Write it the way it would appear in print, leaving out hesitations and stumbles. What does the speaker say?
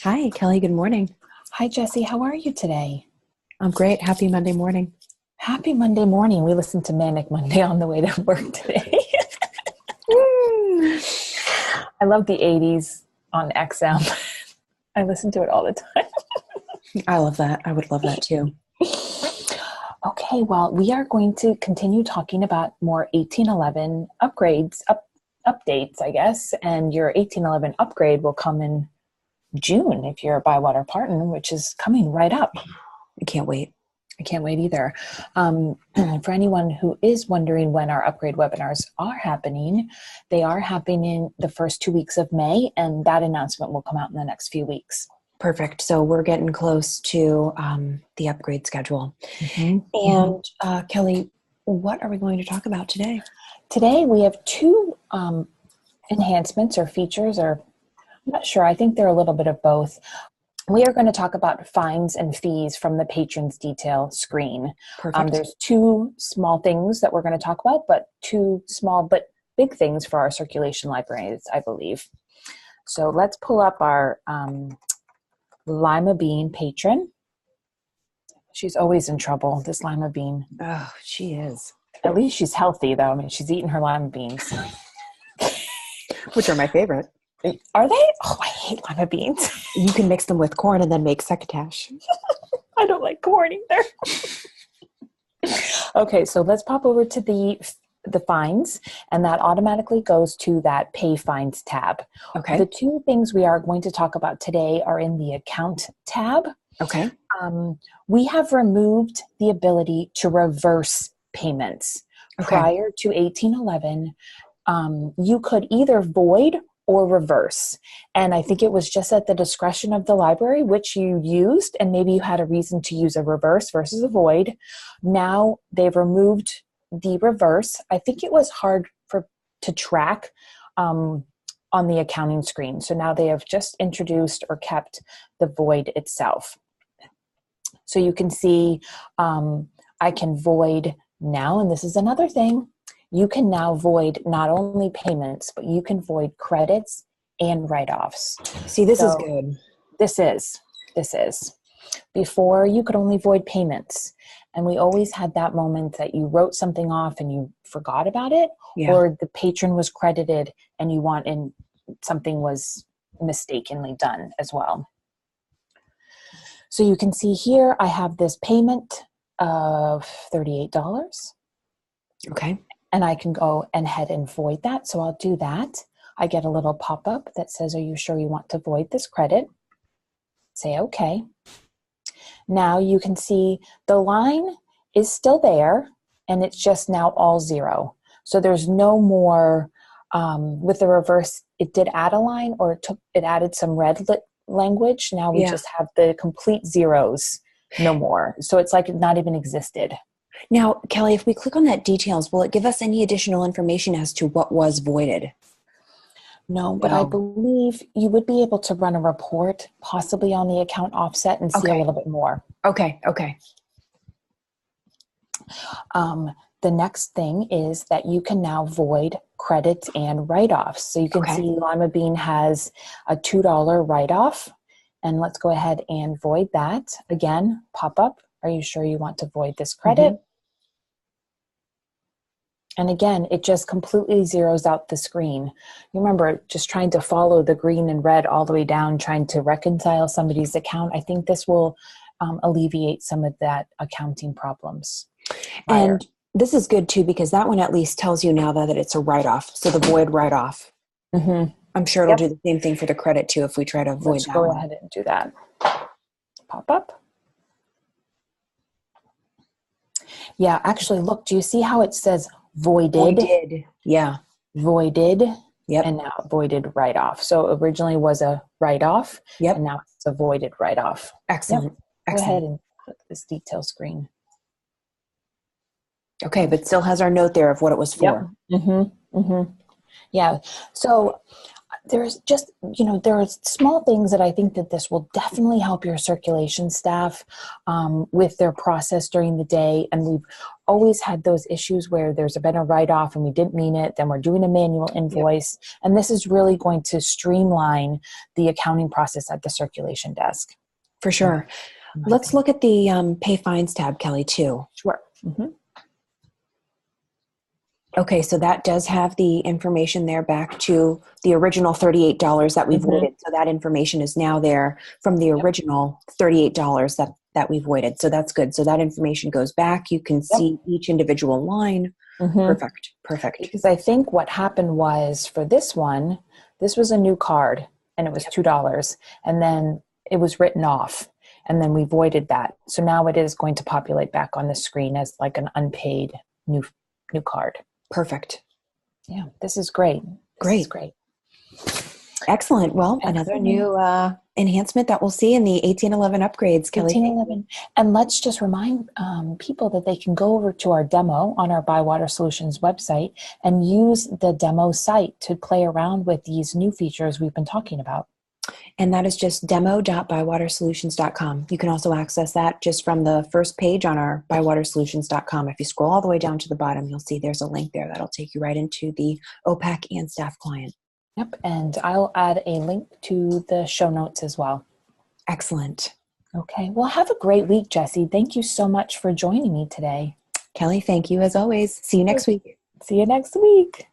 Hi, Kelly. Good morning. Hi, Jesse. How are you today? I'm great. Happy Monday morning. Happy Monday morning. We listened to Manic Monday on the way to work today. I love the 80s on XM. I listen to it all the time. I love that. I would love that too. Okay, well, we are going to continue talking about more 1811 upgrades, updates, I guess. And your 1811 upgrade will come in June if you're a Bywater partner, which is coming right up. I can't wait. I can't wait either. For anyone who is wondering when our upgrade webinars are happening, they are happening in the first 2 weeks of May, and that announcement will come out in the next few weeks. Perfect. So we're getting close to the upgrade schedule. Mm-hmm. And Kelly, what are we going to talk about today? Today we have two enhancements or features, or I'm not sure. I think they're a little bit of both. We are going to talk about fines and fees from the patrons detail screen. Perfect. There's two small things that we're going to talk about, but two small but big things for our circulation libraries, I believe. So let's pull up our Lima Bean patron. She's always in trouble, this Lima Bean. Oh, she is. At least she's healthy, though. I mean, she's eating her lima beans. Which are my favorite. Are they? Oh, I hate lima beans. You can mix them with corn and then make succotash. I don't like corn either. Okay, so let's pop over to the fines, and that automatically goes to that pay fines tab. Okay. The two things we are going to talk about today are in the account tab. Okay. We have removed the ability to reverse payments. Okay. Prior to 1811, you could either void or reverse. And I think it was just at the discretion of the library which you used, and maybe you had a reason to use a reverse versus a void. Now they've removed the reverse. I think it was hard to track on the accounting screen. So now they have just introduced or kept the void itself. So you can see I can void now, and this is another thing. You can now void not only payments, but you can void credits and write-offs. See, this is good. This is. Before, you could only void payments. And we always had that moment that you wrote something off and you forgot about it, or the patron was credited and something was mistakenly done as well. So you can see here, I have this payment of $38. Okay. And I can go ahead and void that. So I'll do that. I get a little pop-up that says, are you sure you want to void this credit? Say okay. Now you can see the line is still there, and it's just now all zero. So there's no more, with the reverse, it did add a line, or it added some red language. Now we just have the complete zeros, no more. So it's like it not even existed. Now, Kelly, if we click on that details, will it give us any additional information as to what was voided? No, but I believe you would be able to run a report, possibly on the account offset, and see a little bit more. Okay. The next thing is that you can now void credits and write-offs. So you can see Lima Bean has a $2 write-off, and let's go ahead and void that. Again, pop up. Are you sure you want to void this credit? Mm-hmm. And again, it just completely zeroes out the screen. You remember just trying to follow the green and red all the way down, trying to reconcile somebody's account. I think this will alleviate some of that accounting problems. And this is good too, because that one at least tells you now that it's a write-off. So the void write-off. Mm-hmm. I'm sure it'll do the same thing for the credit too if we try to avoid Let's that go one. ahead and do that. Pop up. Yeah, actually, look, do you see how it says voided? Voided. Yeah. Voided. Yep. And now voided write-off. So originally was a write-off. Yep. And now it's a voided write-off. Excellent. Yep. Excellent. Go ahead and click this detail screen. Okay, but still has our note there of what it was for. Yep. Mm-hmm. Mm-hmm. Yeah. So There's just, there are small things that I think that this will definitely help your circulation staff with their process during the day. And we've always had those issues where there's been a write-off and we didn't mean it, then we're doing a manual invoice. Yep. And this is really going to streamline the accounting process at the circulation desk. For sure. Let's look at the Pay Fines tab, Kelly, too. Sure. Mm-hmm. Okay, so that does have the information there back to the original $38 that we've voided. So that information is now there from the original $38 that we've voided. So that's good. So that information goes back. You can see each individual line. Perfect. Because I think what happened was for this one, this was a new card and it was $2 and then it was written off and then we voided that. So now it is going to populate back on the screen as like an unpaid new card. Perfect. Yeah, this is great. Great. Excellent. Well, another new enhancement that we'll see in the 1811 upgrades, Kelly. 1811. And let's just remind people that they can go over to our demo on our Bywater Solutions website and use the demo site to play around with these new features we've been talking about. And that is just demo.bywatersolutions.com. You can also access that just from the first page on our bywatersolutions.com. If you scroll all the way down to the bottom, you'll see there's a link there that'll take you right into the OPAC and staff client. Yep, and I'll add a link to the show notes as well. Excellent. Okay, well, have a great week, Jessie. Thank you so much for joining me today. Kelly, thank you as always. See you next week. See you next week.